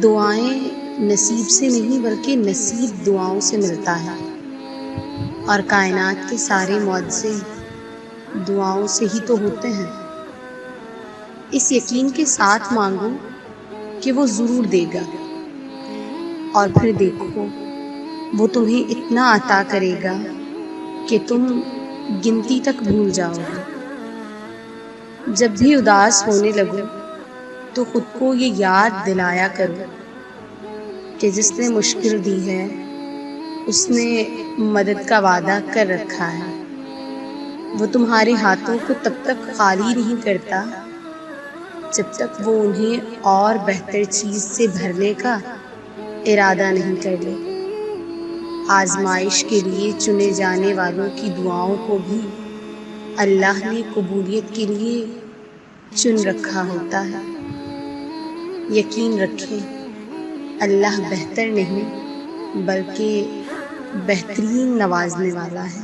دعائیں نصیب سے نہیں بلکہ نصیب دعاؤں سے ملتا ہے، اور کائنات کے سارے معجزے دعاؤں سے ہی تو ہوتے ہیں۔ اس یقین کے ساتھ مانگو کہ وہ ضرور دے گا، اور پھر دیکھو وہ تمہیں اتنا عطا کرے گا کہ تم گنتی تک بھول جاؤ گے۔ جب بھی اداس ہونے لگو تو خود کو یہ یاد دلایا کرو کہ جس نے مشکل دی ہے اس نے مدد کا وعدہ کر رکھا ہے۔ وہ تمہارے ہاتھوں کو تب تک خالی نہیں کرتا جب تک وہ انہیں اور بہتر چیز سے بھرنے کا ارادہ نہیں کر لے۔ آزمائش کے لیے چنے جانے والوں کی دعاؤں کو بھی اللہ نے قبولیت کے لیے چن رکھا ہوتا ہے۔ یقین رکھیں اللہ بہتر نہیں بلکہ بہترین نوازنے والا ہے۔